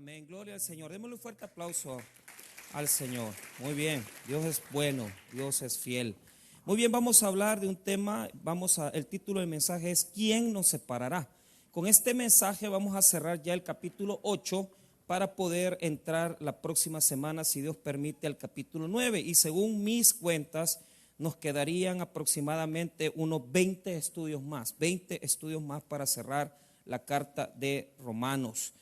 Amén, gloria al Señor. Démosle un fuerte aplauso al Señor. Muy bien, Dios es bueno, Dios es fiel. Muy bien, vamos a hablar de un tema, el título del mensaje es ¿quién nos separará? Con este mensaje vamos a cerrar ya el capítulo 8 para poder entrar la próxima semana, si Dios permite, al capítulo 9. Y según mis cuentas, nos quedarían aproximadamente unos 20 estudios más para cerrar la carta de Romanos.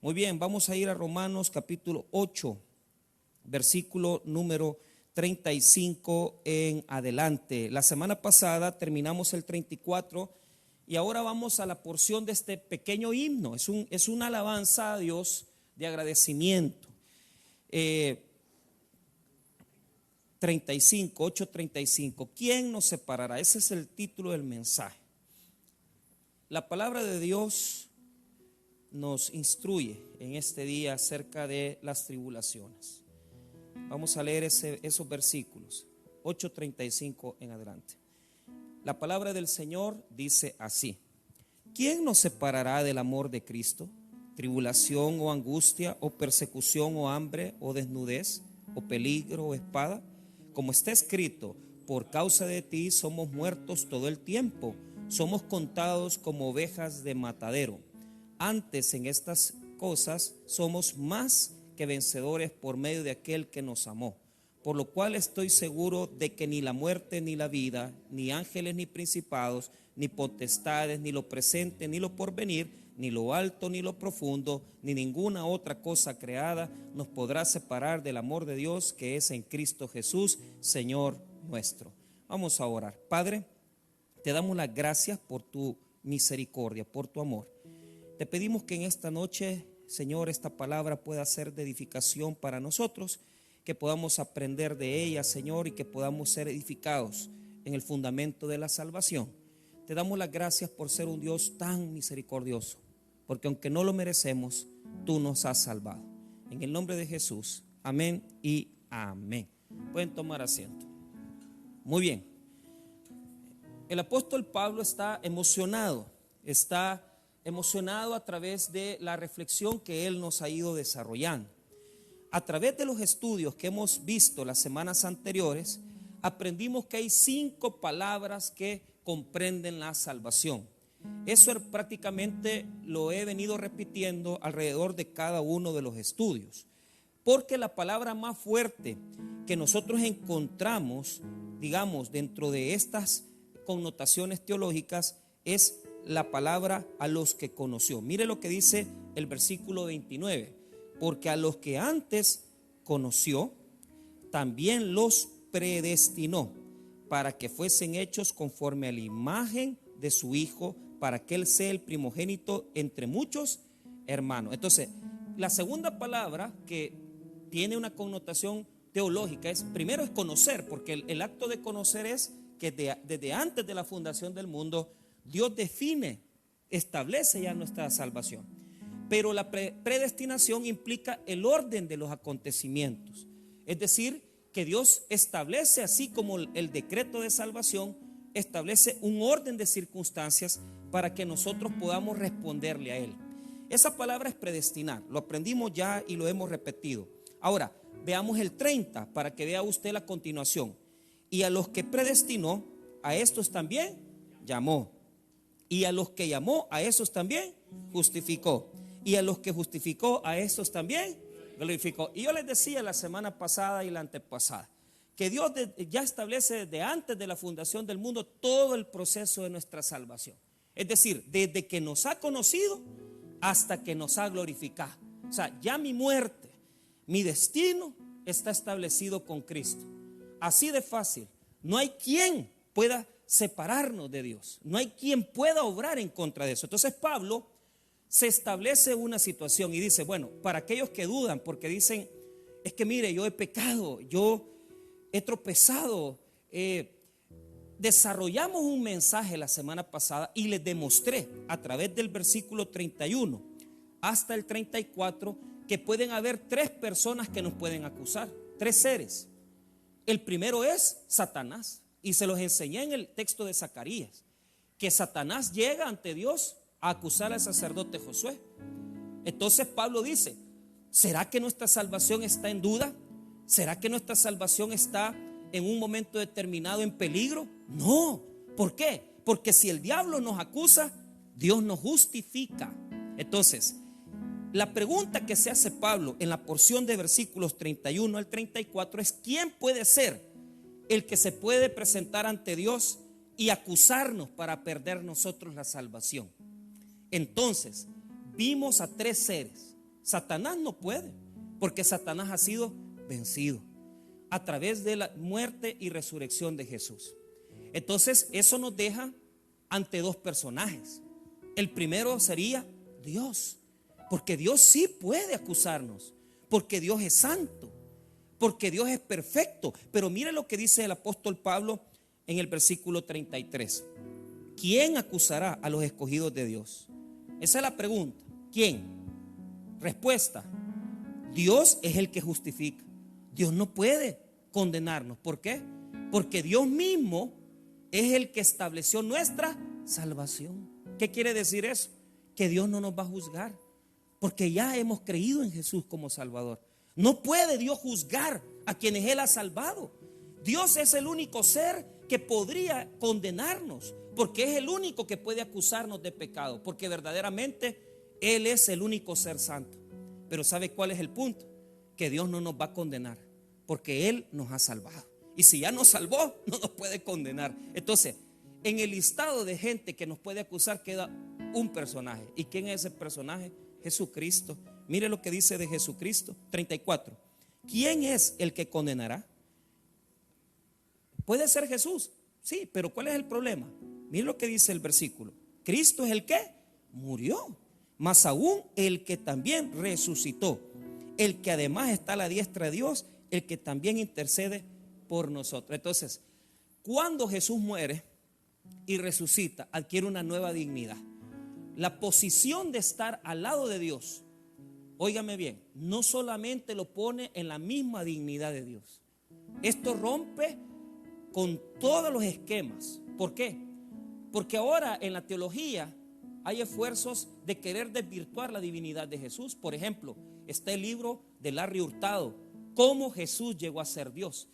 Muy bien, vamos a ir a Romanos capítulo 8, versículo número 35 en adelante. La semana pasada terminamos el 34 y ahora vamos a la porción de este pequeño himno. Es una alabanza a Dios de agradecimiento. 8:35. ¿Quién nos separará? Ese es el título del mensaje. La palabra de Dios nos instruye en este día acerca de las tribulaciones. Vamos a leer esos versículos, 8:35 en adelante. La palabra del Señor dice así: ¿quién nos separará del amor de Cristo? ¿Tribulación o angustia o persecución o hambre o desnudez o peligro o espada? Como está escrito, por causa de ti somos muertos todo el tiempo, somos contados como ovejas de matadero. Antes en estas cosas somos más que vencedores por medio de aquel que nos amó. Por lo cual estoy seguro de que ni la muerte ni la vida, ni ángeles ni principados, ni potestades, ni lo presente ni lo porvenir, ni lo alto ni lo profundo, ni ninguna otra cosa creada nos podrá separar del amor de Dios que es en Cristo Jesús, Señor nuestro. Vamos a orar. Padre, te damos las gracias por tu misericordia, por tu amor. Te pedimos que en esta noche, Señor, esta palabra pueda ser de edificación para nosotros, que podamos aprender de ella, Señor, y que podamos ser edificados en el fundamento de la salvación. Te damos las gracias por ser un Dios tan misericordioso, porque aunque no lo merecemos, tú nos has salvado. En el nombre de Jesús, amén y amén. Pueden tomar asiento. Muy bien. El apóstol Pablo está emocionado a través de la reflexión que él nos ha ido desarrollando. A través de los estudios que hemos visto las semanas anteriores, aprendimos que hay 5 palabras que comprenden la salvación. Eso prácticamente lo he venido repitiendo alrededor de cada uno de los estudios, porque la palabra más fuerte que nosotros encontramos, digamos, dentro de estas connotaciones teológicas es la palabra a los que conoció. Mire lo que dice el versículo 29: porque a los que antes conoció, también los predestinó para que fuesen hechos conforme a la imagen de su Hijo, para que Él sea el primogénito entre muchos hermanos. Entonces, la segunda palabra que tiene una connotación teológica primero es conocer, porque el acto de conocer es que desde antes de la fundación del mundo, Dios establece ya nuestra salvación. Pero la predestinación implica el orden de los acontecimientos. Es decir, que Dios establece, así como el decreto de salvación, establece un orden de circunstancias para que nosotros podamos responderle a Él. Esa palabra es predestinar. Lo aprendimos ya y lo hemos repetido. Ahora, veamos el 30 para que vea usted la continuación. Y a los que predestinó, a estos también llamó. Y a los que llamó, a esos también justificó. Y a los que justificó, a estos también glorificó. Y yo les decía la semana pasada y la antepasada que Dios ya establece desde antes de la fundación del mundo todo el proceso de nuestra salvación. Es decir, desde que nos ha conocido hasta que nos ha glorificado. O sea, ya mi muerte, mi destino está establecido con Cristo. Así de fácil. No hay quien pueda separarnos de Dios. No hay quien pueda obrar en contra de eso. Entonces Pablo se establece una situación y dice, bueno, para aquellos que dudan, porque dicen, es que mire, yo he pecado, yo he tropezado. Desarrollamos un mensaje la semana pasada y les demostré a través del versículo 31 hasta el 34 que pueden haber 3 personas que nos pueden acusar, 3 seres. El primero es Satanás, y se los enseñé en el texto de Zacarías, que Satanás llega ante Dios a acusar al sacerdote Josué. Entonces Pablo dice, ¿Será que nuestra salvación está en duda? ¿Será que nuestra salvación está en un momento determinado en peligro? No. ¿Por qué? Porque si el diablo nos acusa, Dios nos justifica. Entonces, la pregunta que se hace Pablo en la porción de versículos 31 al 34 es: ¿quién puede ser el que se puede presentar ante Dios y acusarnos para perder nosotros la salvación? Entonces, vimos a tres seres. Satanás no puede, porque Satanás ha sido vencido a través de la muerte y resurrección de Jesús. Entonces, eso nos deja ante dos personajes. El primero sería Dios, porque Dios sí puede acusarnos, porque Dios es santo, porque Dios es perfecto. Pero mire lo que dice el apóstol Pablo en el versículo 33. ¿Quién acusará a los escogidos de Dios? Esa es la pregunta. ¿Quién? Respuesta: Dios es el que justifica. Dios no puede condenarnos. ¿Por qué? Porque Dios mismo es el que estableció nuestra salvación. ¿Qué quiere decir eso? Que Dios no nos va a juzgar, porque ya hemos creído en Jesús como Salvador. No puede Dios juzgar a quienes Él ha salvado. Dios es el único ser que podría condenarnos, porque es el único que puede acusarnos de pecado, porque verdaderamente Él es el único ser santo. Pero ¿sabe cuál es el punto? Que Dios no nos va a condenar, porque Él nos ha salvado. Y si ya nos salvó, no nos puede condenar. Entonces, en el listado de gente que nos puede acusar queda un personaje. ¿Y quién es ese personaje? Jesucristo. Mire lo que dice de Jesucristo, 34. ¿Quién es el que condenará? Puede ser Jesús, sí, pero ¿cuál es el problema? Mire lo que dice el versículo. Cristo es el que murió, más aún el que también resucitó, el que además está a la diestra de Dios, el que también intercede por nosotros. Entonces, cuando Jesús muere y resucita, adquiere una nueva dignidad. La posición de estar al lado de Dios, óigame bien, no solamente lo pone en la misma dignidad de Dios. Esto rompe con todos los esquemas. ¿Por qué? Porque ahora en la teología hay esfuerzos de querer desvirtuar la divinidad de Jesús. Por ejemplo, está el libro de Larry Hurtado, Cómo Jesús llegó a ser Dios.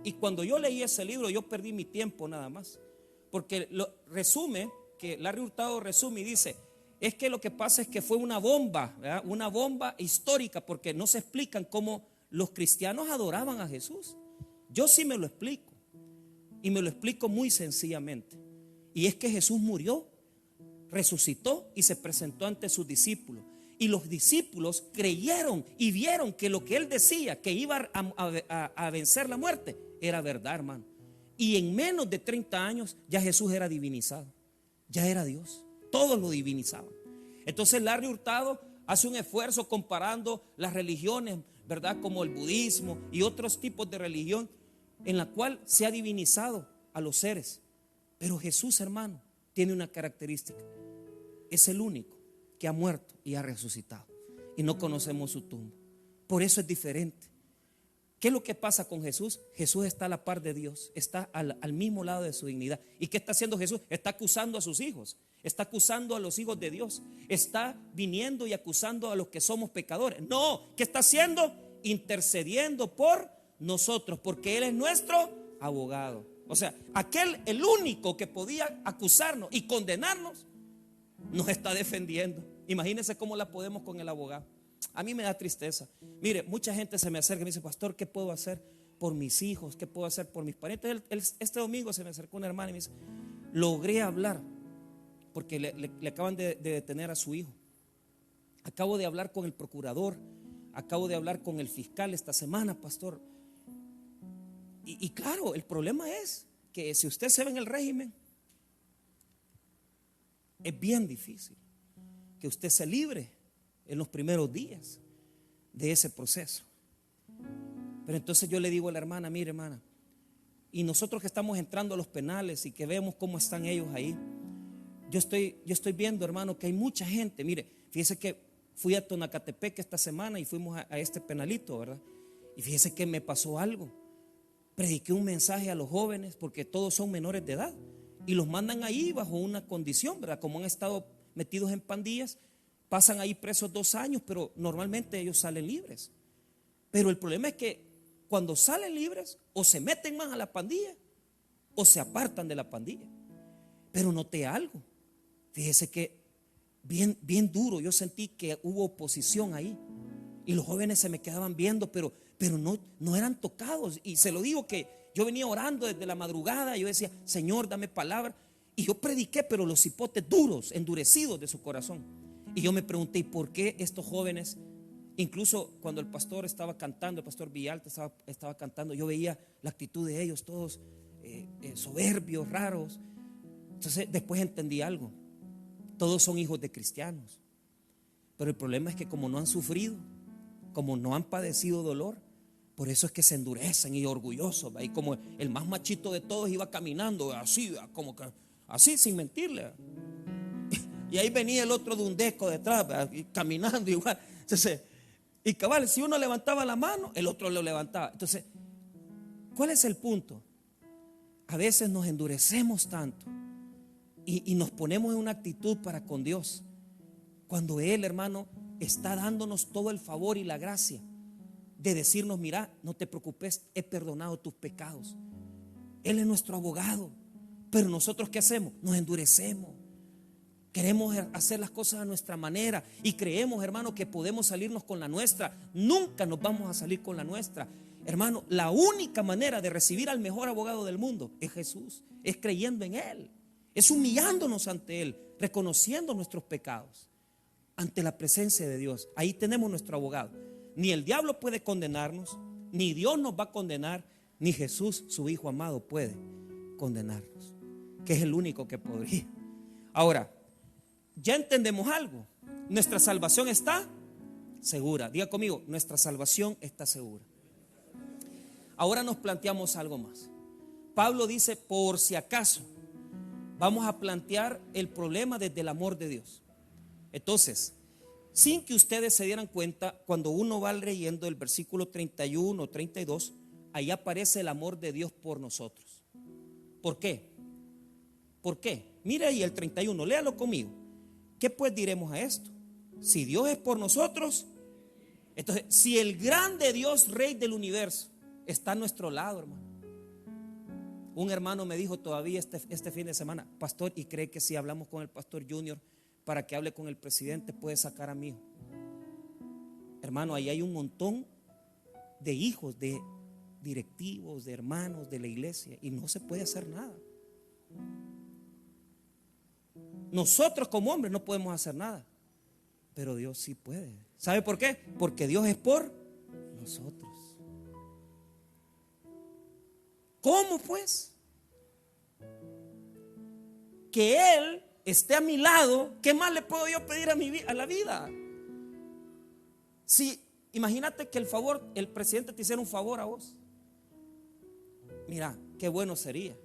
Y cuando yo leí ese libro, yo perdí mi tiempo nada más, porque lo resume, que Larry Hurtado resume y dice: es que lo que pasa es que fue una bomba, ¿verdad? Una bomba histórica, porque no se explican cómo los cristianos adoraban a Jesús. Yo sí me lo explico, y me lo explico muy sencillamente. Y es que Jesús murió, resucitó y se presentó ante sus discípulos. Y los discípulos creyeron y vieron que lo que él decía, que iba a vencer la muerte, era verdad, hermano. Y en menos de 30 años ya Jesús era divinizado, ya era Dios. Todos lo divinizaban. Entonces Larry Hurtado hace un esfuerzo comparando las religiones, ¿verdad? Como el budismo y otros tipos de religión, en la cual se ha divinizado a los seres. Pero Jesús, hermano, tiene una característica: es el único que ha muerto y ha resucitado, y no conocemos su tumba. Por eso es diferente. ¿Qué es lo que pasa con Jesús? Jesús está a la par de Dios, está al mismo lado de su dignidad. ¿Y qué está haciendo Jesús? Está acusando a sus hijos, está acusando a los hijos de Dios, está viniendo y acusando a los que somos pecadores. No, ¿qué está haciendo? Intercediendo por nosotros, porque Él es nuestro abogado. O sea, el único que podía acusarnos y condenarnos, nos está defendiendo. Imagínense cómo la podemos con el abogado. A mí me da tristeza. Mire, mucha gente se me acerca y me dice: pastor, ¿qué puedo hacer por mis hijos? ¿Qué puedo hacer por mis parientes? Este domingo se me acercó una hermana y me dice: logré hablar, porque le acaban de detener a su hijo. Acabo de hablar con el procurador, acabo de hablar con el fiscal esta semana, pastor. Y claro, el problema es que si usted se ve en el régimen, es bien difícil que usted se libre en los primeros días de ese proceso. Pero entonces yo le digo a la hermana: mire, hermana, y nosotros que estamos entrando a los penales y que vemos cómo están ellos ahí, yo estoy viendo, hermano, que hay mucha gente. Mire, fíjese que fui a Tonacatepec esta semana y fuimos a este penalito, ¿verdad? Y fíjese que me pasó algo. Prediqué un mensaje a los jóvenes, porque todos son menores de edad, y los mandan ahí bajo una condición, ¿verdad? Como han estado metidos en pandillas, pasan ahí presos 2 años, pero normalmente ellos salen libres. Pero el problema es que cuando salen libres, o se meten más a la pandilla, o se apartan de la pandilla. Pero noté algo, fíjese que bien duro, yo sentí que hubo oposición ahí. Y los jóvenes se me quedaban viendo, pero no eran tocados. Y se lo digo que yo venía orando desde la madrugada, yo decía, Señor, dame palabra. Y yo prediqué, pero los hipotes duros, endurecidos de su corazón. Y yo me pregunté, ¿y por qué estos jóvenes? Incluso cuando el pastor estaba cantando, el pastor Villalta estaba cantando, yo veía la actitud de ellos, todos soberbios, raros. Entonces después entendí algo, todos son hijos de cristianos, pero el problema es que como no han sufrido, como no han padecido dolor, por eso es que se endurecen y orgullosos. Y como el más machito de todos iba caminando así, como que así, sin mentirle. Y ahí venía el otro de un deco detrás, caminando igual. Entonces, y cabal, si uno levantaba la mano, el otro lo levantaba. Entonces, ¿cuál es el punto? A veces nos endurecemos tanto y nos ponemos en una actitud para con Dios, cuando Él, hermano, está dándonos todo el favor y la gracia de decirnos, mira, no te preocupes, he perdonado tus pecados. Él es nuestro abogado. Pero nosotros, ¿qué hacemos? Nos endurecemos. Queremos hacer las cosas a nuestra manera y creemos, hermano, que podemos salirnos con la nuestra. Nunca nos vamos a salir con la nuestra. Hermano, la única manera de recibir al mejor abogado del mundo es Jesús, es creyendo en Él, es humillándonos ante Él, reconociendo nuestros pecados ante la presencia de Dios. Ahí tenemos nuestro abogado. Ni el diablo puede condenarnos, ni Dios nos va a condenar, ni Jesús, su Hijo amado, puede condenarnos, que es el único que podría. Ahora, ya entendemos algo. Nuestra salvación está segura. Diga conmigo, nuestra salvación está segura. Ahora nos planteamos algo más. Pablo dice, por si acaso, vamos a plantear el problema desde el amor de Dios. Entonces, sin que ustedes se dieran cuenta, cuando uno va leyendo el versículo 31 32, ahí aparece el amor de Dios por nosotros. ¿Por qué? ¿Por qué? Mire ahí el 31, léalo conmigo. ¿Qué pues diremos a esto? Si Dios es por nosotros, entonces, si el grande Dios, Rey del universo, está a nuestro lado, hermano. Un hermano me dijo todavía este fin de semana, pastor, ¿y cree que si hablamos con el pastor Junior para que hable con el presidente puede sacar a mi hijo? Hermano, ahí hay un montón de hijos, de directivos, de hermanos de la iglesia, y no se puede hacer nada. Nosotros como hombres no podemos hacer nada, pero Dios sí puede. ¿Sabe por qué? Porque Dios es por nosotros. ¿Cómo pues? Que Él esté a mi lado. ¿Qué más le puedo yo pedir a la vida? Si imagínate que el presidente te hiciera un favor a vos. Mira, qué bueno sería.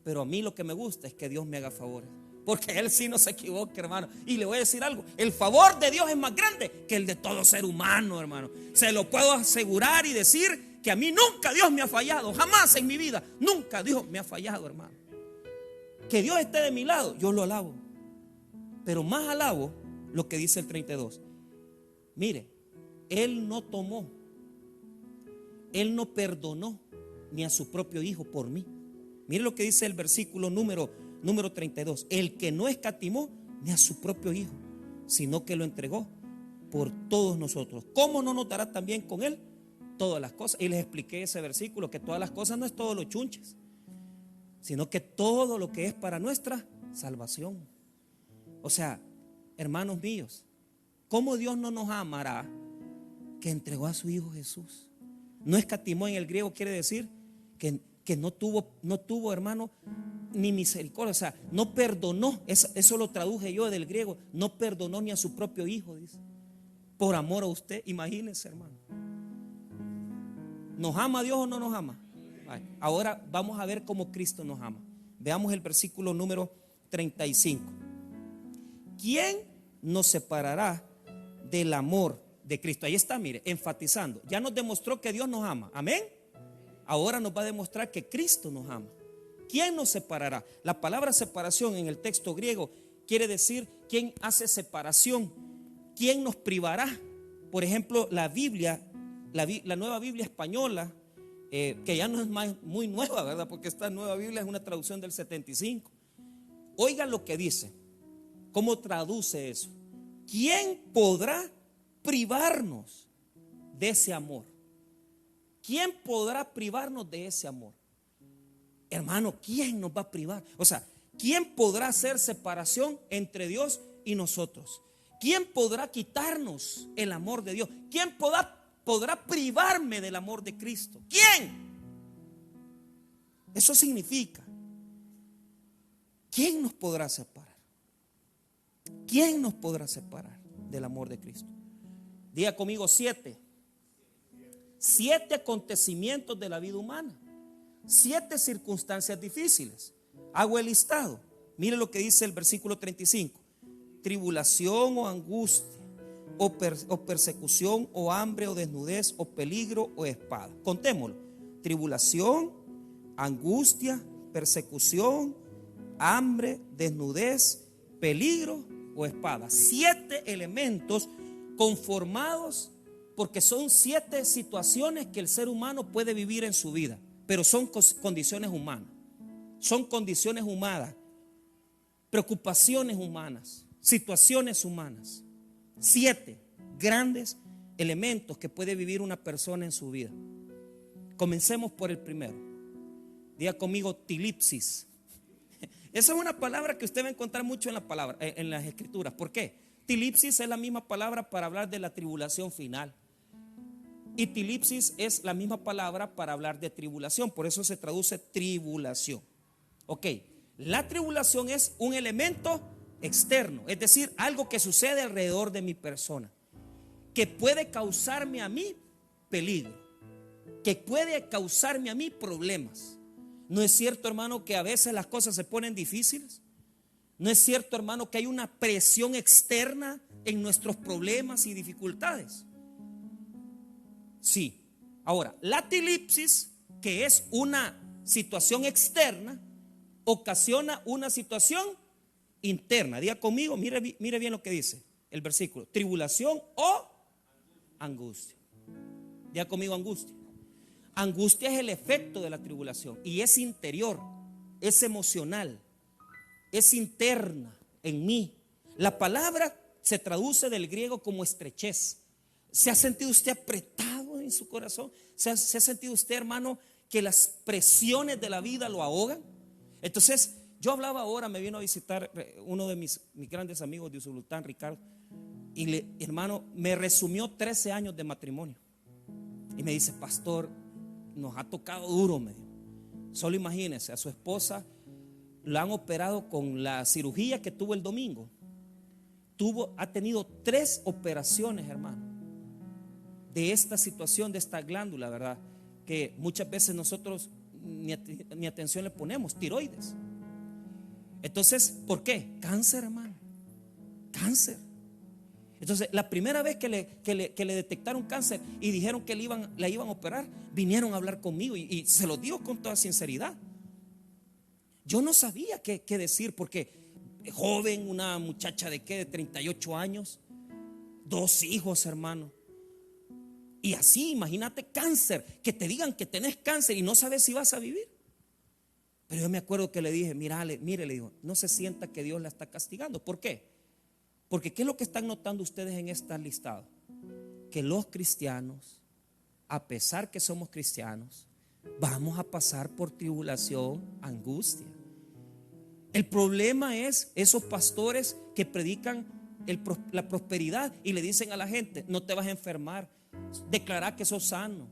Pero a mí lo que me gusta es que Dios me haga favores, porque Él sí no se equivoca, hermano. Y le voy a decir algo, el favor de Dios es más grande que el de todo ser humano, hermano. Se lo puedo asegurar y decir que a mí nunca Dios me ha fallado. Jamás en mi vida, nunca Dios me ha fallado, hermano. Que Dios esté de mi lado, yo lo alabo. Pero más alabo lo que dice el 32. Mire, Él no tomó, Él no perdonó ni a su propio hijo por mí. Mire lo que dice el versículo número 32. El que no escatimó ni a su propio hijo, sino que lo entregó por todos nosotros, ¿cómo no nos dará también con Él todas las cosas? Y les expliqué ese versículo, que todas las cosas no es todo lo chunches, sino que todo lo que es para nuestra salvación. O sea, hermanos míos, ¿cómo Dios no nos amará que entregó a su Hijo Jesús? No escatimó, en el griego quiere decir que no tuvo, hermano, ni misericordia. O sea, no perdonó. Eso lo traduje yo del griego. No perdonó ni a su propio hijo, dice, por amor a usted. Imagínense, hermano. ¿Nos ama Dios o no nos ama? Ahora vamos a ver cómo Cristo nos ama. Veamos el versículo número 35. ¿Quién nos separará del amor de Cristo? Ahí está, mire, enfatizando. Ya nos demostró que Dios nos ama. Amén. Ahora nos va a demostrar que Cristo nos ama. ¿Quién nos separará? La palabra separación en el texto griego quiere decir quién hace separación ¿quién nos privará? Por ejemplo, la Biblia, la Nueva Biblia Española, que ya no es muy nueva, ¿verdad? Porque esta Nueva Biblia es una traducción del 75. Oigan lo que dice, cómo traduce eso. ¿Quién podrá privarnos de ese amor? ¿Quién podrá privarnos de ese amor? Hermano, ¿quién nos va a privar? O sea, ¿quién podrá hacer separación entre Dios y nosotros? ¿Quién podrá quitarnos el amor de Dios? ¿Quién podrá privarme del amor de Cristo? ¿Quién? Eso significa, ¿quién nos podrá separar? ¿Quién nos podrá separar del amor de Cristo? Diga conmigo 7. 7 acontecimientos de la vida humana. 7 circunstancias difíciles. Hago el listado. Mire lo que dice el versículo 35. Tribulación o angustia, o persecución, o hambre, o desnudez, o peligro, o espada. Contémoslo. Tribulación, angustia, persecución, hambre, desnudez, peligro o espada. 7 elementos conformados, porque son 7 situaciones que el ser humano puede vivir en su vida, pero son condiciones humanas. Son condiciones humanas, preocupaciones humanas, situaciones humanas. 7 grandes elementos que puede vivir una persona en su vida. Comencemos por el primero. Diga conmigo tilipsis. Esa es una palabra que usted va a encontrar mucho en las escrituras. ¿Por qué? Tilipsis es la misma palabra para hablar de la tribulación final. Y tilipsis es la misma palabra para hablar de tribulación. Por eso se traduce tribulación. Ok, la tribulación es un elemento externo, es decir, algo que sucede alrededor de mi persona, que puede causarme a mí peligro, que puede causarme a mí problemas. ¿No es cierto, hermano, que a veces las cosas se ponen difíciles? ¿No es cierto, hermano, que hay una presión externa en nuestros problemas y dificultades? Sí. Ahora, la tilipsis, que es una situación externa, ocasiona una situación interna. Diga conmigo, mire bien lo que dice el versículo. Tribulación o angustia. Diga conmigo angustia. Angustia es el efecto de la tribulación y es interior, es emocional, es interna en mí. La palabra se traduce del griego como estrechez. ¿Se ha sentido usted apretado en su corazón? ¿Se ha sentido usted, hermano, que las presiones de la vida lo ahogan? Entonces, yo hablaba ahora, me vino a visitar uno de mis grandes amigos de Usulután, Ricardo, y hermano, me resumió 13 años de matrimonio. Y me dice, pastor, nos ha tocado duro, me dijo. Solo imagínese, a su esposa la han operado con la cirugía que tuvo el domingo. Ha tenido 3 operaciones, hermano, de esta situación, de esta glándula, ¿verdad? Que muchas veces nosotros ni atención le ponemos, tiroides. Entonces, ¿por qué? Cáncer, hermano, cáncer. Entonces, la primera vez que le detectaron cáncer y dijeron que la iban a operar, vinieron a hablar conmigo y se lo digo con toda sinceridad. Yo no sabía qué decir, porque joven, una muchacha de 38 años, 2 hijos, hermano. Y así, imagínate cáncer, que te digan que tenés cáncer y no sabes si vas a vivir. Pero yo me acuerdo que le dije, mire, le digo, no se sienta que Dios la está castigando. ¿Por qué? Porque ¿qué es lo que están notando ustedes en este listado? Que los cristianos, a pesar que somos cristianos, vamos a pasar por tribulación, angustia. El problema es esos pastores que predican la prosperidad y le dicen a la gente, no te vas a enfermar, declara que sos sano,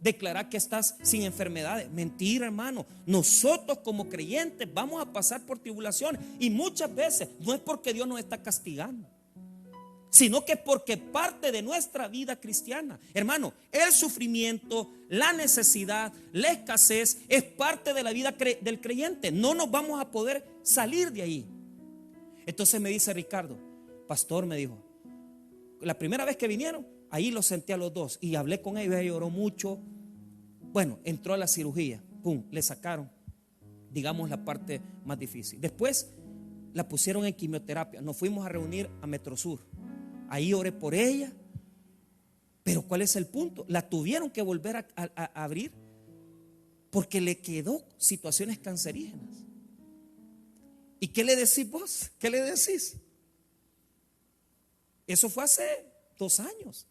declara que estás sin enfermedades. Mentira, hermano. Nosotros como creyentes vamos a pasar por tribulaciones, y muchas veces no es porque Dios nos está castigando, sino que porque parte de nuestra vida cristiana, hermano, el sufrimiento, la necesidad, la escasez es parte de la vida del creyente. No nos vamos a poder salir de ahí. Entonces me dice Ricardo, pastor, me dijo, la primera vez que vinieron, ahí los senté a los 2 y hablé con ellos, ella lloró mucho. Bueno, entró a la cirugía, pum, le sacaron, digamos, la parte más difícil. Después la pusieron en quimioterapia. Nos fuimos a reunir a Metrosur. Ahí oré por ella. Pero ¿cuál es el punto? La tuvieron que volver a abrir porque le quedó situaciones cancerígenas. ¿Y qué le decís vos? ¿Qué le decís? Eso fue hace 2 años.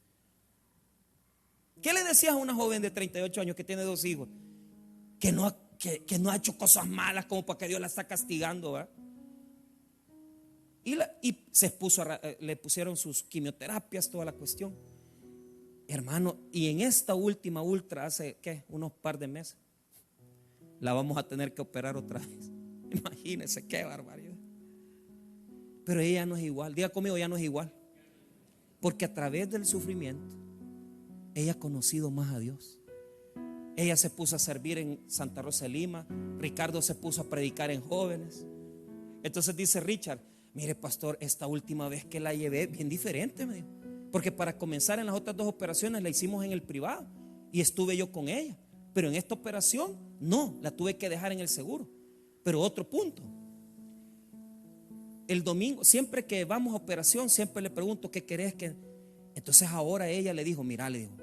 ¿Qué le decías a una joven de 38 años que tiene 2 hijos? Que no ha hecho cosas malas como para que Dios la está castigando, ¿verdad? Y se puso le pusieron sus quimioterapias, toda la cuestión. Hermano, y en esta última ultra hace, ¿qué? Unos par de meses la vamos a tener que operar otra vez. Imagínense qué barbaridad. Pero ella no es igual. Diga conmigo, ya no es igual. Porque a través del sufrimiento ella ha conocido más a Dios. Ella se puso a servir en Santa Rosa de Lima. Ricardo se puso a predicar en jóvenes. Entonces dice Richard: mire, pastor, esta última vez que la llevé, bien diferente, me dijo. Porque para comenzar, en las otras 2 operaciones la hicimos en el privado y estuve yo con ella. Pero en esta operación no, la tuve que dejar en el seguro. Pero otro punto: el domingo, siempre que vamos a operación, siempre le pregunto: ¿qué querés que? Entonces ahora ella le dijo: mira, le dijo,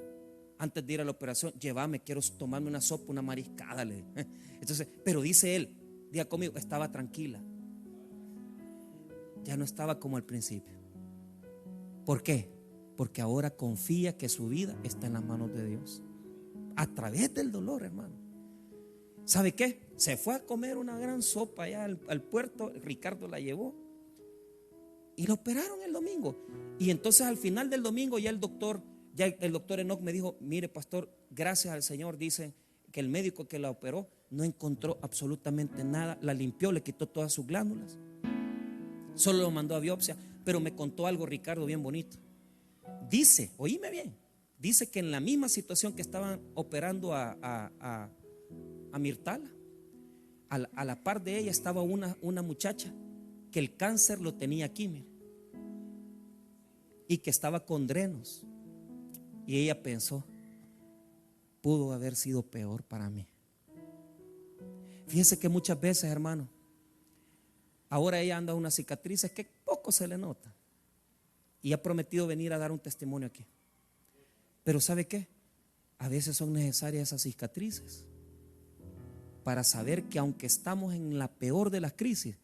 antes de ir a la operación, llévame, quiero tomarme una sopa, una mariscada, le dijo. Entonces, pero dice él, diga conmigo, estaba tranquila. Ya no estaba como al principio. ¿Por qué? Porque ahora confía que su vida está en las manos de Dios. A través del dolor, hermano. ¿Sabe qué? Se fue a comer una gran sopa allá al puerto. Ricardo la llevó y la operaron el domingo. Y entonces al final del domingo ya el doctor Enoch me dijo: mire, pastor, gracias al Señor, dice que el médico que la operó no encontró absolutamente nada. La limpió, le quitó todas sus glándulas, solo lo mandó a biopsia. Pero me contó algo, Ricardo, bien bonito. Dice, oíme bien, dice que en la misma situación que estaban operando a Mirtala, a la par de ella estaba una muchacha que el cáncer lo tenía aquí, mire, y que estaba con drenos. Y ella pensó: pudo haber sido peor para mí. Fíjense que muchas veces, hermano, ahora ella anda unas cicatrices que poco se le nota, y ha prometido venir a dar un testimonio aquí. Pero ¿sabe qué? A veces son necesarias esas cicatrices para saber que aunque estamos en la peor de las crisis,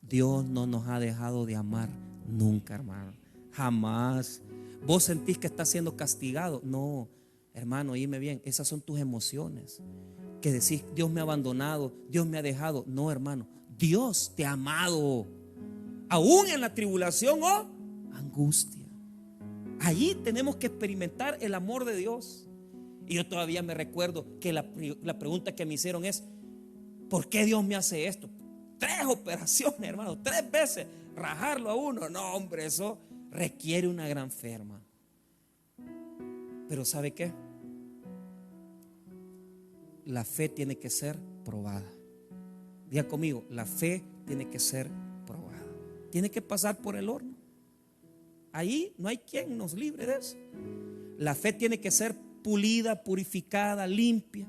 Dios no nos ha dejado de amar nunca, hermano. Jamás. ¿Vos sentís que estás siendo castigado? No, hermano, oíme bien, esas son tus emociones. Que decís: Dios me ha abandonado, Dios me ha dejado. No, hermano, Dios te ha amado, aún en la tribulación o angustia. Allí tenemos que experimentar el amor de Dios. Y yo todavía me recuerdo que la pregunta que me hicieron es: ¿por qué Dios me hace esto? 3 operaciones, hermano, 3 veces rajarlo a uno. No, hombre, eso requiere una gran fe, hermano. Pero ¿sabe qué? La fe tiene que ser probada. Diga conmigo, la fe tiene que ser probada. Tiene que pasar por el horno. Ahí no hay quien nos libre de eso. La fe tiene que ser pulida, purificada, limpia.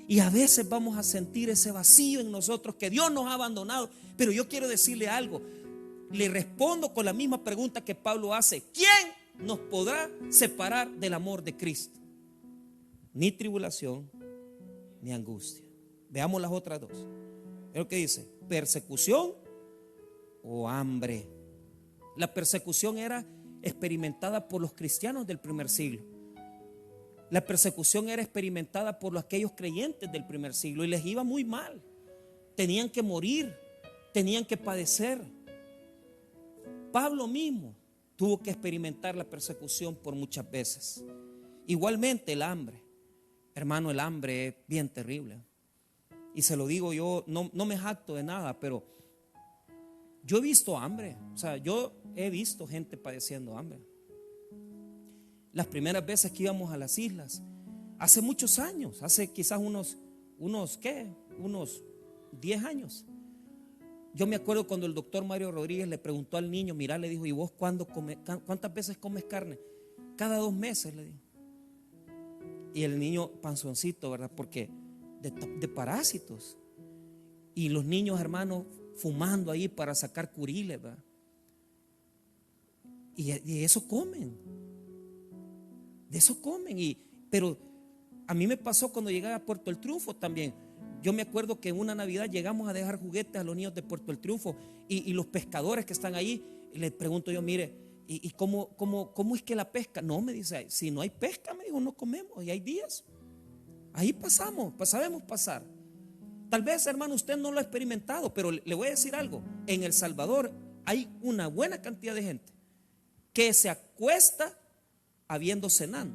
Y a veces vamos a sentir ese vacío en nosotros, que Dios nos ha abandonado. Pero yo quiero decirle algo. Le respondo con la misma pregunta que Pablo hace: ¿quién nos podrá separar del amor de Cristo? Ni tribulación, ni angustia. Veamos las otras 2. Es lo que dice: persecución o hambre. La persecución era experimentada por los cristianos del primer siglo. La persecución era experimentada por aquellos creyentes del primer siglo, y les iba muy mal. Tenían que morir, tenían que padecer. Pablo mismo tuvo que experimentar la persecución por muchas veces. Igualmente el hambre. Hermano, el hambre es bien terrible. Y se lo digo yo, no me jacto de nada, pero yo he visto hambre. O sea, yo he visto gente padeciendo hambre. Las primeras veces que íbamos a las islas, hace muchos años, hace quizás unos 10 años. Yo me acuerdo cuando el doctor Mario Rodríguez le preguntó al niño: mira, le dijo, ¿y vos cuántas veces comes carne? Cada 2 meses, le dijo. Y el niño panzoncito, ¿verdad? Porque de parásitos. Y los niños, hermanos, fumando ahí para sacar curiles, ¿verdad? Y de eso comen. De eso comen. Pero a mí me pasó cuando llegué a Puerto El Triunfo también. Yo me acuerdo que en una Navidad llegamos a dejar juguetes a los niños de Puerto El Triunfo y los pescadores que están ahí, les pregunto yo, mire, ¿y cómo es que la pesca? No, me dice, si no hay pesca, me dijo, no comemos. Y hay días, ahí pasamos, sabemos pasar. Tal vez, hermano, usted no lo ha experimentado, pero le voy a decir algo. En El Salvador hay una buena cantidad de gente que se acuesta habiendo cenado,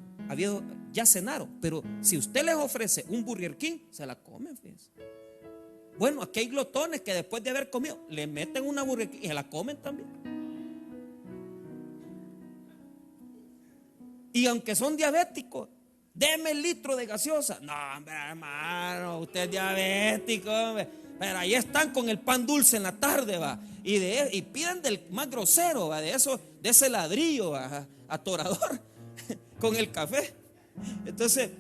ya cenaron, pero si usted les ofrece un Burger King, se la comen, fíjense. Bueno, aquí hay glotones que después de haber comido le meten una Burger King y se la comen también. Y aunque son diabéticos, deme el litro de gaseosa. No, hombre, hermano, usted es diabético, hombre. Pero ahí están con el pan dulce en la tarde, va. Y piden del más grosero, va, de ese ladrillo, va, atorador, con el café. Entonces,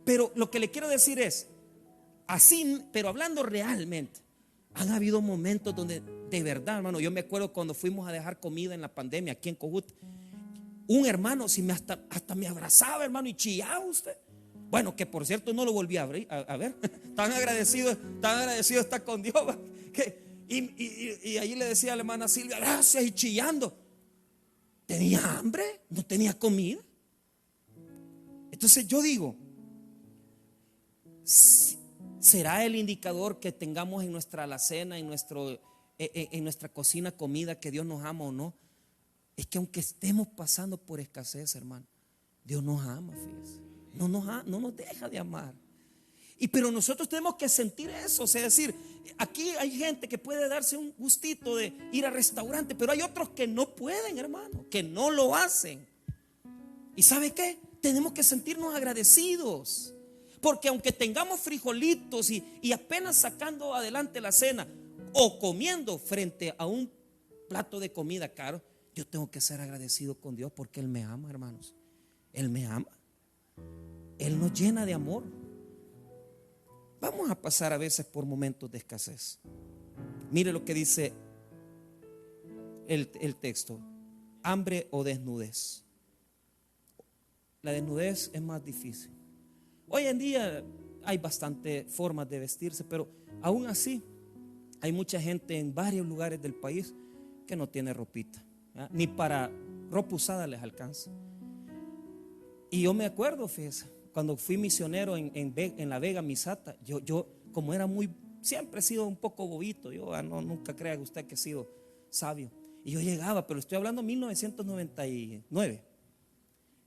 pero lo que le quiero decir es, así, pero hablando realmente, han habido momentos donde, de verdad, hermano, yo me acuerdo cuando fuimos a dejar comida en la pandemia aquí en Cojut, un hermano, hasta me abrazaba, hermano, y chillaba usted. Bueno, que por cierto no lo volví a ver. Tan agradecido está con Dios. Y ahí le decía a la hermana Silvia, gracias, y chillando. ¿Tenía hambre? ¿No tenía comida? Entonces yo digo, ¿será el indicador que tengamos en nuestra alacena, en nuestra cocina comida, que Dios nos ama o no? Es que aunque estemos pasando por escasez, hermano, Dios nos ama, fíjese. No nos deja de amar. Pero nosotros tenemos que sentir eso. O sea, decir, aquí hay gente que puede darse un gustito de ir al restaurante, pero hay otros que no pueden, hermano, que no lo hacen. ¿Y sabe qué? Tenemos que sentirnos agradecidos. Porque aunque tengamos frijolitos y apenas sacando adelante la cena o comiendo frente a un plato de comida caro, yo tengo que ser agradecido con Dios porque Él me ama, hermanos. Él me ama. Él nos llena de amor. Vamos a pasar a veces por momentos de escasez. Mire lo que dice el texto: hambre o desnudez. La desnudez es más difícil. Hoy en día hay bastantes formas de vestirse, pero aún así hay mucha gente en varios lugares del país que no tiene ropita, ¿verdad? Ni para ropa usada les alcanza. Y yo me acuerdo, fíjese, cuando fui misionero en La Vega, Misata, yo como era siempre he sido un poco bobito, nunca crea usted que he sido sabio. Y yo llegaba, pero estoy hablando de 1999.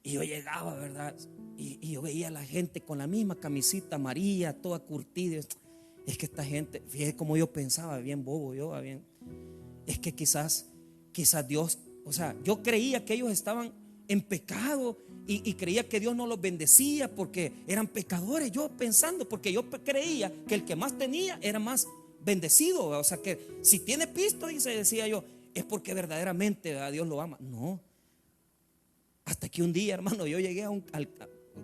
Y yo llegaba, ¿verdad? Y yo veía a la gente con la misma camisita amarilla, toda curtida. Es que esta gente, fíjese como yo pensaba, bien bobo es que quizás Dios, o sea, yo creía que ellos estaban en pecado y creía que Dios no los bendecía porque eran pecadores. Yo pensando, porque yo creía que el que más tenía era más bendecido. O sea, que si tiene pisto, decía yo, es porque verdaderamente a Dios lo ama. No. Hasta que un día, hermano, yo llegué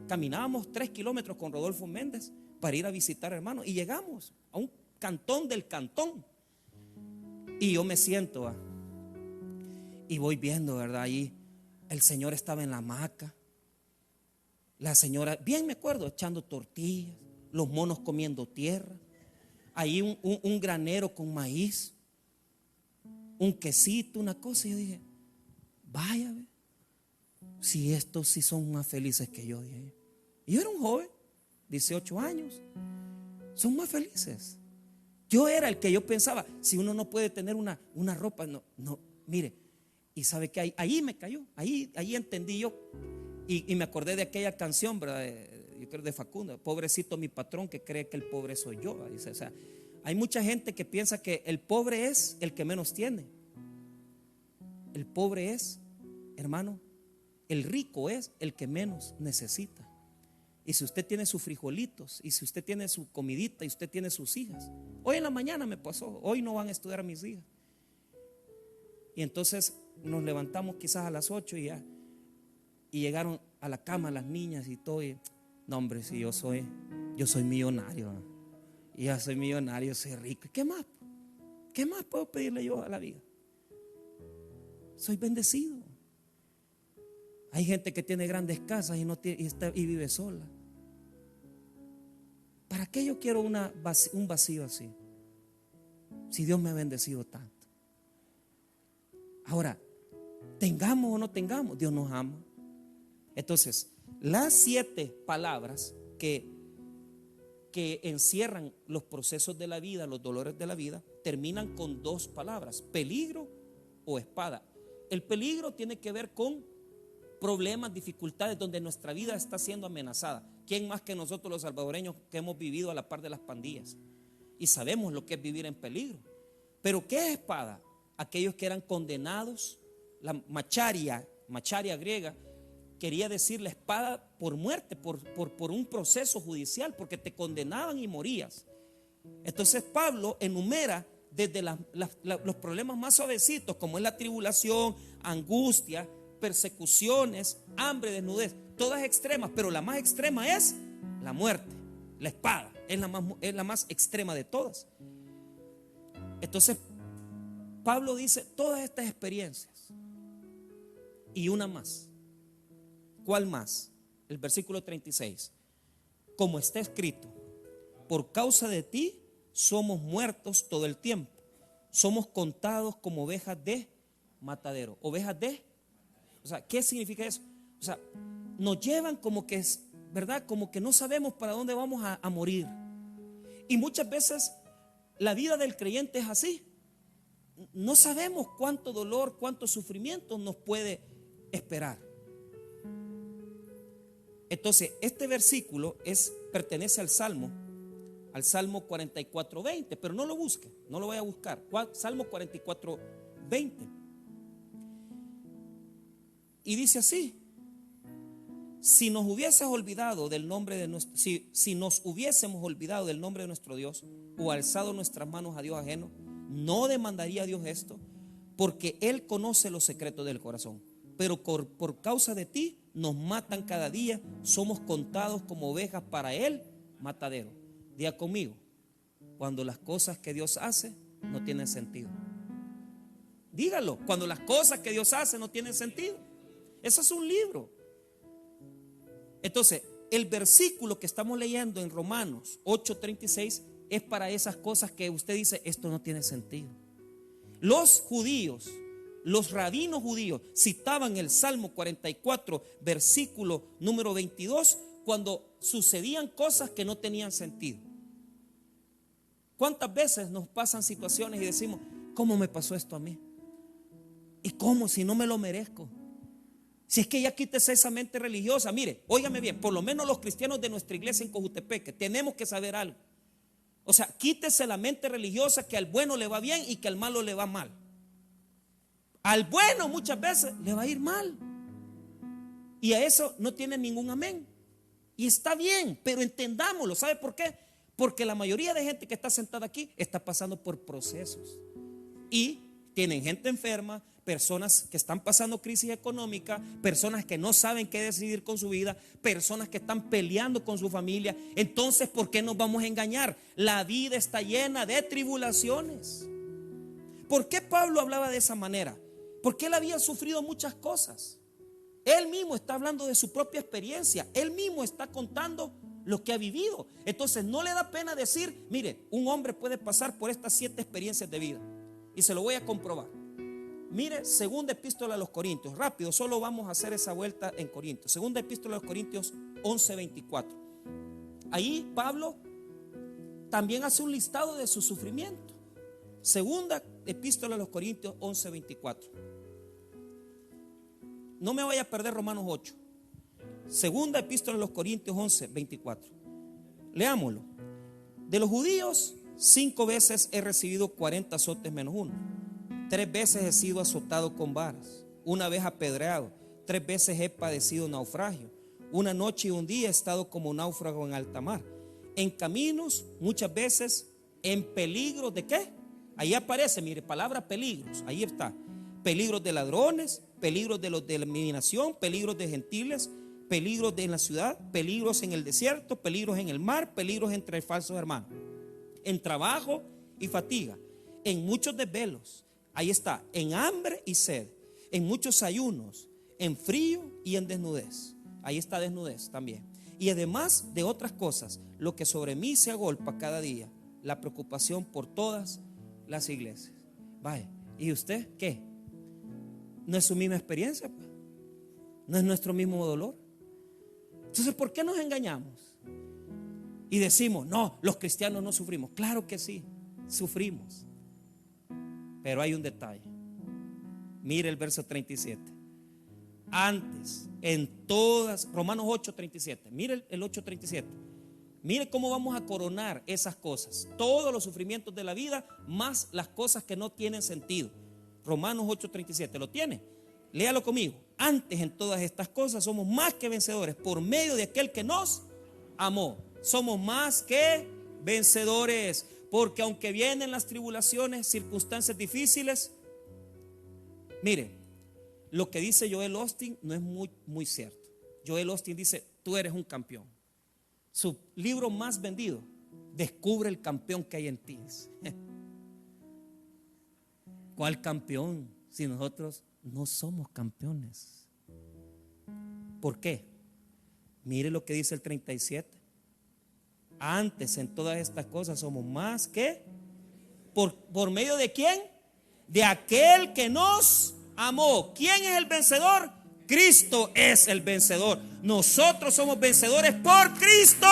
caminábamos 3 kilómetros con Rodolfo Méndez para ir a visitar, hermano, y llegamos a un cantón del cantón. Y yo me siento y voy viendo, ¿verdad? Ahí el señor estaba en la hamaca, la señora, bien me acuerdo, echando tortillas, los monos comiendo tierra, ahí un granero con maíz, un quesito, una cosa. Y yo dije, vaya, si estos sí son más felices que yo, dije. Y yo era un joven, 18 años, son más felices. Yo era el que yo pensaba, si uno no puede tener una ropa, no, mire. Y sabe que ahí me cayó, ahí entendí yo. Y me acordé de aquella canción, ¿verdad? Yo creo de Facundo, pobrecito mi patrón que cree que el pobre soy yo, ¿verdad? Dice, o sea, hay mucha gente que piensa que el pobre es el que menos tiene. El pobre es, hermano, el rico es el que menos necesita. Y si usted tiene sus frijolitos, y si usted tiene su comidita, y usted tiene sus hijas. Hoy en la mañana me pasó, hoy no van a estudiar a mis hijas. Y entonces nos levantamos quizás a las 8 y llegaron a la cama las niñas y todo. Y, no, hombre, si yo soy millonario, ¿no? Y ya soy millonario, soy rico. ¿Qué más puedo pedirle yo a la vida? soy bendecido. Hay gente que tiene grandes casas y vive sola. ¿Para qué yo quiero un vacío así? Si Dios me ha bendecido tanto. Ahora, tengamos o no tengamos, Dios nos ama. Entonces, las 7 palabras que encierran los procesos de la vida, los dolores de la vida, terminan con 2 palabras: peligro o espada. El peligro tiene que ver con problemas, dificultades, donde nuestra vida está siendo amenazada. ¿Quién más que nosotros los salvadoreños que hemos vivido a la par de las pandillas? Y sabemos lo que es vivir en peligro. Pero ¿qué es espada? Aquellos que eran condenados. La macharia griega quería decir la espada por muerte, por un proceso judicial, porque te condenaban y morías. Entonces Pablo enumera desde los problemas más suavecitos, como es la tribulación, angustia, persecuciones, hambre, desnudez, todas extremas, pero la más extrema es la muerte, la espada, es la más extrema de todas. Entonces Pablo dice todas estas experiencias y una más. ¿Cuál más? El versículo 36. Como está escrito, por causa de ti somos muertos todo el tiempo, somos contados como ovejas de matadero. Ovejas de, o sea, ¿qué significa eso? O sea, nos llevan como que es, ¿verdad? Como que no sabemos para dónde vamos a morir. Y muchas veces la vida del creyente es así. No sabemos cuánto dolor, cuánto sufrimiento nos puede esperar. Entonces, este versículo pertenece al Salmo 44:20, pero no lo busque, no lo vaya a buscar. Salmo 44:20. Y dice así: si nos hubiésemos olvidado del nombre de nuestro, si nos hubiésemos olvidado del nombre de nuestro Dios, o alzado nuestras manos a Dios ajeno, no demandaría a Dios esto, porque Él conoce los secretos del corazón. Pero por causa de ti nos matan cada día, somos contados como ovejas para el matadero. Diga conmigo: cuando las cosas que Dios hace no tienen sentido. Dígalo: cuando las cosas que Dios hace no tienen sentido. Eso es un libro. Entonces, el versículo que estamos leyendo en Romanos 8:36 es para esas cosas que usted dice: esto no tiene sentido. Los judíos, los rabinos judíos citaban el Salmo 44, versículo número 22, cuando sucedían cosas que no tenían sentido. ¿Cuántas veces nos pasan situaciones y decimos: ¿cómo me pasó esto a mí? ¿Y cómo si no me lo merezco? Si es que ya quítese esa mente religiosa. Mire, óigame bien, por lo menos los cristianos de nuestra iglesia en Cojutepeque tenemos que saber algo. O sea, quítese la mente religiosa que al bueno le va bien y que al malo le va mal. Al bueno muchas veces le va a ir mal, y a eso no tiene ningún amén. Y está bien, pero entendámoslo. ¿Sabe por qué? Porque la mayoría de gente que está sentada aquí está pasando por procesos y tienen gente enferma, personas que están pasando crisis económica, personas que no saben qué decidir con su vida, personas que están peleando con su familia. Entonces, ¿por qué nos vamos a engañar? La vida está llena de tribulaciones. ¿Por qué Pablo hablaba de esa manera? Porque él había sufrido muchas cosas. Él mismo está hablando de su propia experiencia. Él mismo está contando lo que ha vivido. Entonces no le da pena decir: mire, un hombre puede pasar por estas 7 experiencias de vida. Y se lo voy a comprobar. Mire, segunda epístola a los Corintios. Rápido, solo vamos a hacer esa vuelta en Corintios. Segunda epístola a los Corintios 11:24. Ahí Pablo también hace un listado de su sufrimiento. Segunda epístola a los Corintios 11:24. No me vaya a perder Romanos 8. Segunda epístola a los Corintios 11:24. Leámoslo. De los judíos 5 veces he recibido 40 azotes menos 1. 3 veces he sido azotado con varas, 1 vez apedreado, 3 veces he padecido naufragio, 1 noche y 1 día he estado como náufrago en alta mar, en caminos muchas veces, en peligros de ¿qué? Ahí aparece, mire, palabra peligros, ahí está: peligros de ladrones, peligros de los de la adivinación, peligros de gentiles, peligros en la ciudad, peligros en el desierto, peligros en el mar, peligros entre falsos hermanos, en trabajo y fatiga, en muchos desvelos. Ahí está: en hambre y sed, en muchos ayunos, en frío y en desnudez. Ahí está desnudez también. Y además de otras cosas, lo que sobre mí se agolpa cada día, la preocupación por todas las iglesias. Vaya, ¿y usted qué? ¿No es su misma experiencia? ¿No es nuestro mismo dolor? Entonces, ¿por qué nos engañamos? Y decimos, no, los cristianos no sufrimos. Claro que sí, sufrimos. Pero hay un detalle. Mire el verso 37. Antes, en todas, Romanos 8:37. Mire el 8:37. Mire cómo vamos a coronar esas cosas. Todos los sufrimientos de la vida, más las cosas que no tienen sentido. Romanos 8:37. ¿Lo tiene? Léalo conmigo. Antes, en todas estas cosas, somos más que vencedores por medio de aquel que nos amó. Somos más que vencedores, porque aunque vienen las tribulaciones, circunstancias difíciles, mire, lo que dice Joel Osteen no es muy cierto. Joel Osteen dice, tú eres un campeón. Su libro más vendido, Descubre el campeón que hay en ti. ¿Cuál campeón? Si nosotros no somos campeones. ¿Por qué? Mire lo que dice el 37. Antes, en todas estas cosas somos más que ¿por medio de quién? De aquel que nos amó. ¿Quién es el vencedor? Cristo es el vencedor. Nosotros somos vencedores por Cristo.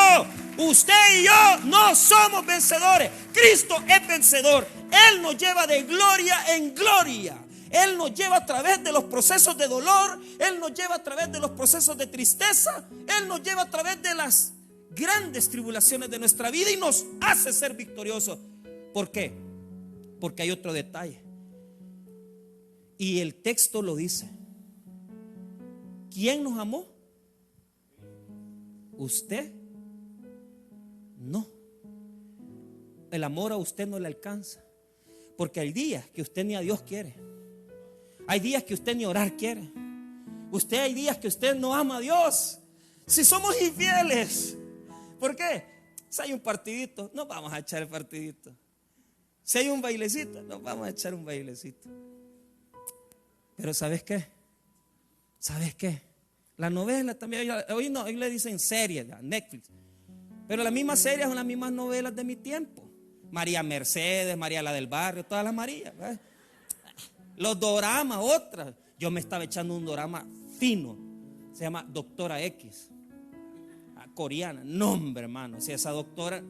Usted y yo no somos vencedores. Cristo es vencedor. Él nos lleva de gloria en gloria. Él nos lleva a través de los procesos de dolor. Él nos lleva a través de los procesos de tristeza. Él nos lleva a través de las grandes tribulaciones de nuestra vida y nos hace ser victoriosos. ¿Por qué? Porque hay otro detalle. Y el texto lo dice. ¿Quién nos amó? ¿Usted? No. El amor a usted no le alcanza. Porque hay días que usted ni a Dios quiere. Hay días que usted ni orar quiere. Usted hay días que usted no ama a Dios. Si somos infieles. ¿Por qué? Si hay un partidito, nos vamos a echar el partidito. Si hay un bailecito, nos vamos a echar un bailecito. Pero ¿sabes qué? ¿Sabes qué? La novela también, hoy le dicen series, Netflix. Pero las mismas series son las mismas novelas de mi tiempo. María Mercedes, María la del Barrio, todas las Marías, ¿verdad? Los doramas, otras. Yo me estaba echando un dorama fino. Se llama Doctora X. Coreana. No, hombre, hermano. Si esa doctora,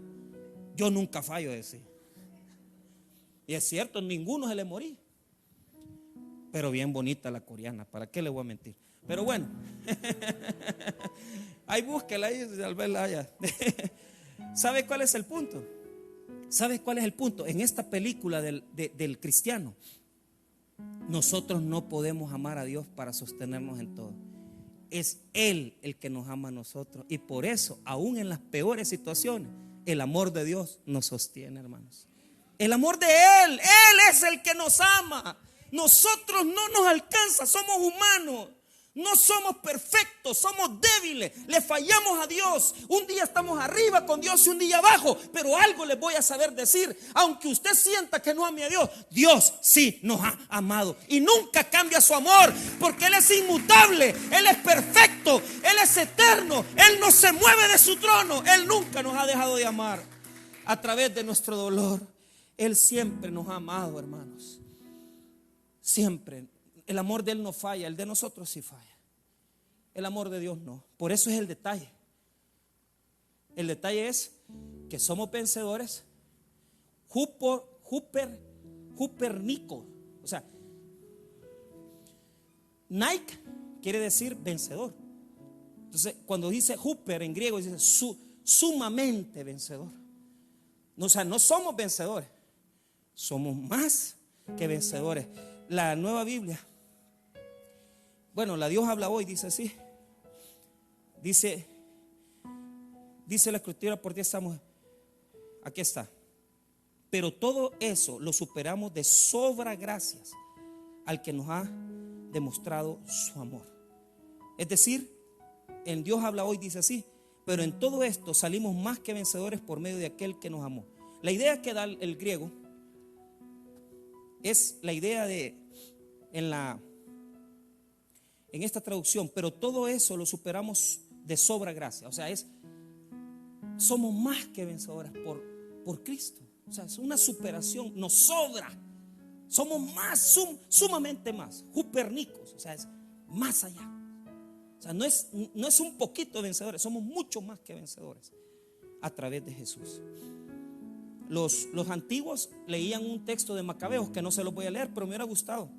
yo nunca fallo de decir. Y es cierto, ninguno se le morí. Pero bien bonita la coreana. ¿Para qué le voy a mentir? Pero bueno. Ahí búsquela ahí, al verla allá. ¿Sabe cuál es el punto? ¿Sabe cuál es el punto? En esta película del cristiano, nosotros no podemos amar a Dios para sostenernos en todo. Es Él el que nos ama a nosotros. Y por eso, aún en las peores situaciones, el amor de Dios nos sostiene, hermanos. El amor de Él es el que nos ama. Nosotros no nos alcanza, somos humanos. No somos perfectos, somos débiles, le fallamos a Dios. Un día estamos arriba con Dios y un día abajo. Pero algo les voy a saber decir. Aunque usted sienta que no ame a Dios, Dios sí nos ha amado. Y nunca cambia su amor, porque Él es inmutable, Él es perfecto, Él es eterno. Él no se mueve de su trono. Él nunca nos ha dejado de amar. A través de nuestro dolor, Él siempre nos ha amado, hermanos. Siempre. El amor de Él no falla, el de nosotros sí falla. El amor de Dios no. Por eso es el detalle. El detalle es que somos vencedores. Nico. O sea, Nike quiere decir vencedor. Entonces, cuando dice Hooper en griego, dice sumamente vencedor. O sea, no somos vencedores, somos más que vencedores. La Nueva Biblia, bueno, la Dios habla hoy, dice así. Dice la escritura, por ti estamos, aquí está. Pero todo eso lo superamos de sobra gracias al que nos ha demostrado su amor. Es decir, en Dios habla hoy, dice así. Pero en todo esto salimos más que vencedores por medio de aquel que nos amó. La idea que da el griego es la idea de, en la en esta traducción, pero todo eso lo superamos de sobra gracia. O sea, somos más que vencedores por Cristo. O sea, es una superación, nos sobra. Somos más, sumamente más, jupernicos, o sea, es más allá. O sea, no es un poquito de vencedores, somos mucho más que vencedores a través de Jesús. Los antiguos leían un texto de Macabeos que no se lo voy a leer, pero me hubiera gustado,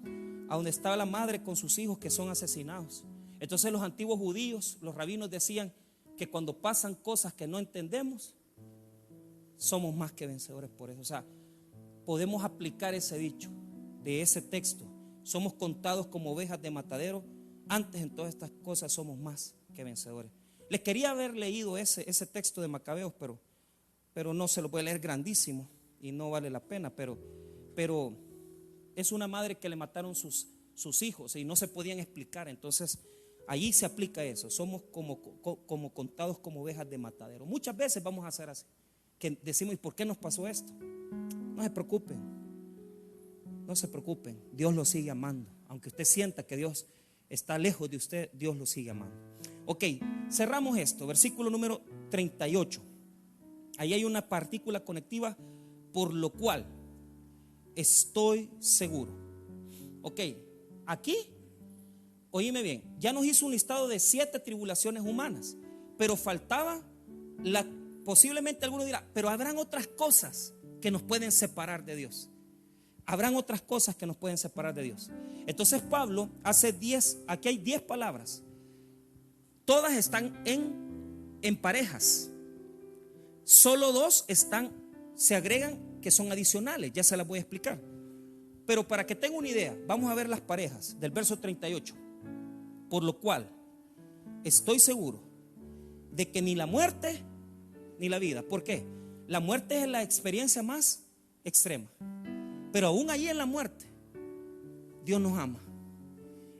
a donde estaba la madre con sus hijos que son asesinados. Entonces los antiguos judíos, los rabinos decían que cuando pasan cosas que no entendemos, somos más que vencedores por eso. O sea, podemos aplicar ese dicho de ese texto: somos contados como ovejas de matadero, antes en todas estas cosas somos más que vencedores. Les quería haber leído ese texto de Macabeos, pero no se lo puede leer, grandísimo y no vale la pena. Pero es una madre que le mataron sus hijos y no se podían explicar. Entonces allí se aplica eso: somos como contados como ovejas de matadero. Muchas veces vamos a hacer así, que decimos: ¿y por qué nos pasó esto? No se preocupen, no se preocupen, Dios lo sigue amando. Aunque usted sienta que Dios está lejos de usted, Dios lo sigue amando. Ok, cerramos esto, versículo número 38. Ahí hay una partícula conectiva: por lo cual estoy seguro. Ok, aquí, oíme bien, ya nos hizo un listado de 7 tribulaciones humanas, pero faltaba posiblemente alguno dirá: pero habrán otras cosas que nos pueden separar de Dios. Habrán otras cosas que nos pueden separar de Dios. Entonces Pablo hace 10, aquí hay 10 palabras. Todas están en parejas. Solo 2 se agregan, que son adicionales. Ya se las voy a explicar. Pero para que tenga una idea, vamos a ver las parejas del verso 38. Por lo cual estoy seguro de que ni la muerte ni la vida. ¿Por qué? La muerte es la experiencia más extrema, pero aún allí en la muerte Dios nos ama.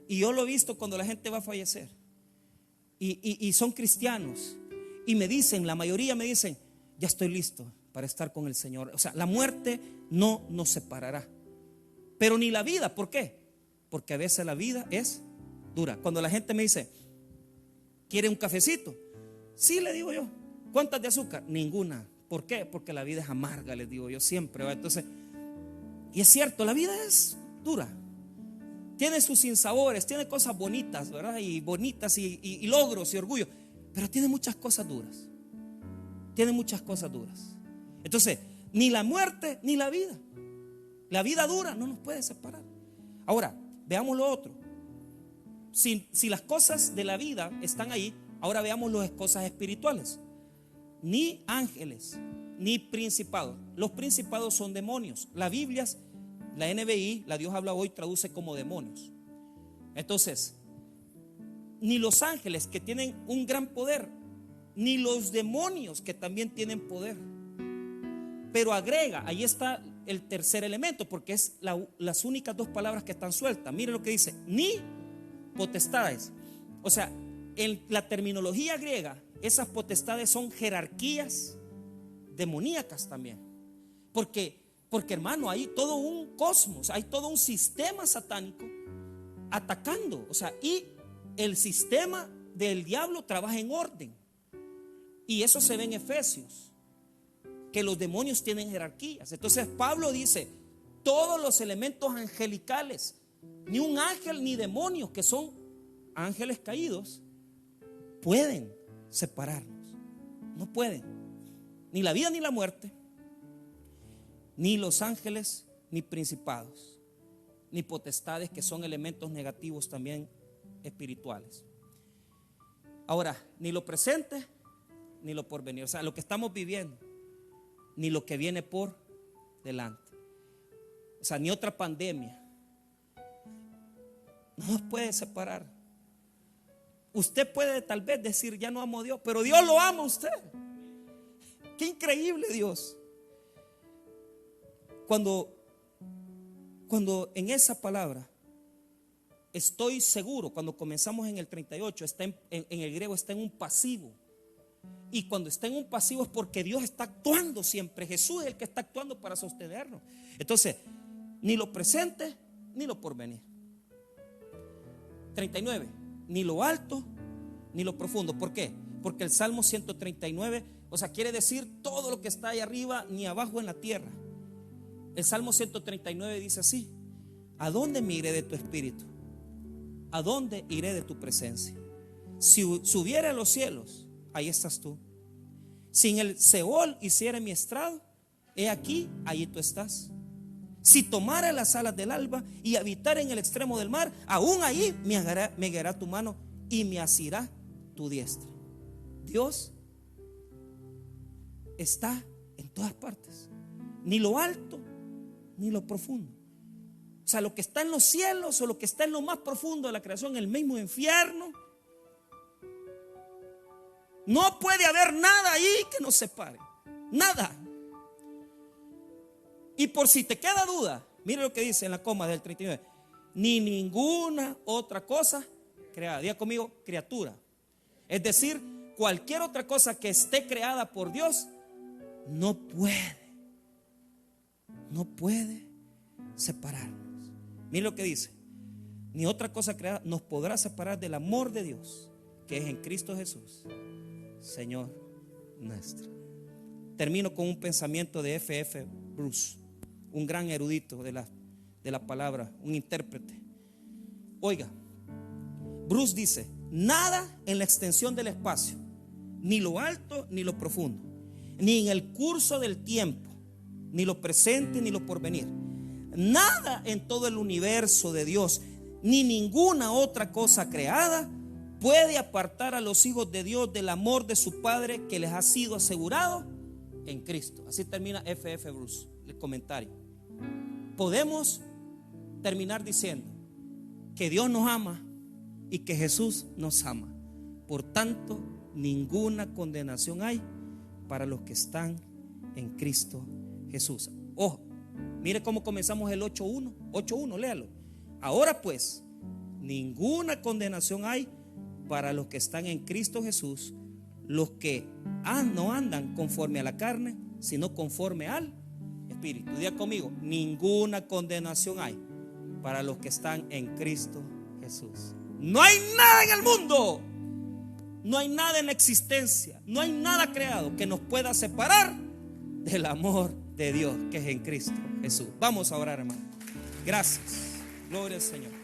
Y yo lo he visto cuando la gente va a fallecer y son cristianos y me dicen, la mayoría me dicen: ya estoy listo para estar con el Señor. O sea, la muerte no nos separará, pero ni la vida. ¿Por qué? Porque a veces la vida es dura. Cuando la gente me dice: ¿quiere un cafecito? Sí, le digo yo. ¿Cuántas de azúcar? Ninguna. ¿Por qué? Porque la vida es amarga, les digo yo siempre, ¿va? Entonces, y es cierto, la vida es dura, tiene sus sinsabores, tiene cosas bonitas, ¿verdad? Y bonitas y logros y orgullo, pero tiene muchas cosas duras. Tiene muchas cosas duras. Entonces, ni la muerte ni la vida dura no nos puede separar. Ahora, veamos lo otro. Si las cosas de la vida están ahí, ahora veamos las cosas espirituales. Ni ángeles, ni principados. Los principados son demonios. La Biblia, la NBI, la Dios habla hoy, traduce como demonios. Entonces, ni los ángeles, que tienen un gran poder, ni los demonios, que también tienen poder. Pero agrega, ahí está el tercer elemento, porque es las únicas 2 palabras que están sueltas. Miren lo que dice: ni potestades. O sea, en la terminología griega, esas potestades son jerarquías demoníacas también. Porque hermano, hay todo un cosmos, hay todo un sistema satánico atacando. O sea, y el sistema del diablo trabaja en orden. Y eso se ve en Efesios, que los demonios tienen jerarquías. Entonces Pablo dice: todos los elementos angelicales, ni un ángel ni demonios, que son ángeles caídos, pueden separarnos. No pueden. Ni la vida ni la muerte, ni los ángeles, ni principados, ni potestades, que son elementos negativos también espirituales. Ahora, ni lo presente ni lo porvenir. O sea, lo que estamos viviendo, ni lo que viene por delante. O sea, ni otra pandemia no nos puede separar. Usted puede tal vez decir: ya no amo a Dios, pero Dios lo ama a usted. Qué increíble Dios. Cuando en esa palabra estoy seguro, cuando comenzamos en el 38, está en el griego está en un pasivo. Y cuando está en un pasivo es porque Dios está actuando siempre. Jesús es el que está actuando para sostenernos. Entonces, ni lo presente ni lo porvenir. 39. ni lo alto, ni lo profundo. ¿Por qué? Porque el Salmo 139, o sea, quiere decir todo lo que está ahí arriba ni abajo en la tierra. El Salmo 139 dice así: ¿a dónde me iré de tu espíritu? ¿A dónde iré de tu presencia? Si subiera a los cielos, ahí estás tú. Si en el Seol hiciera mi estrado, he aquí, allí tú estás. Si tomara las alas del alba y habitara en el extremo del mar, aún ahí me guiará tu mano y me asirá tu diestra. Dios está en todas partes, ni lo alto ni lo profundo. O sea, lo que está en los cielos o lo que está en lo más profundo de la creación, el mismo infierno, no puede haber nada ahí que nos separe. Nada. Y por si te queda duda, mire lo que dice en la coma del 39: ni ninguna otra cosa creada. Diga conmigo, criatura. Es decir, cualquier otra cosa que esté creada por Dios no puede separarnos. Mire lo que dice: ni otra cosa creada nos podrá separar del amor de Dios, que es en Cristo Jesús, Señor nuestro. Termino con un pensamiento de F.F. Bruce, un gran erudito de la palabra, un intérprete. Oiga, Bruce dice: nada en la extensión del espacio, ni lo alto ni lo profundo, ni en el curso del tiempo, ni lo presente ni lo porvenir, nada en todo el universo de Dios, ni ninguna otra cosa creada puede apartar a los hijos de Dios del amor de su Padre que les ha sido asegurado en Cristo. Así termina F.F. Bruce el comentario. Podemos terminar diciendo que Dios nos ama y que Jesús nos ama. Por tanto, ninguna condenación hay para los que están en Cristo Jesús. Ojo, mire cómo comenzamos el 8.1. 8.1, léalo. Ahora pues, ninguna condenación hay para los que están en Cristo Jesús, los que no andan conforme a la carne, sino conforme al Espíritu. Diga conmigo: ninguna condenación hay para los que están en Cristo Jesús. No hay nada en el mundo, no hay nada en la existencia, no hay nada creado que nos pueda separar del amor de Dios que es en Cristo Jesús. Vamos a orar, hermano. Gracias, gloria al Señor.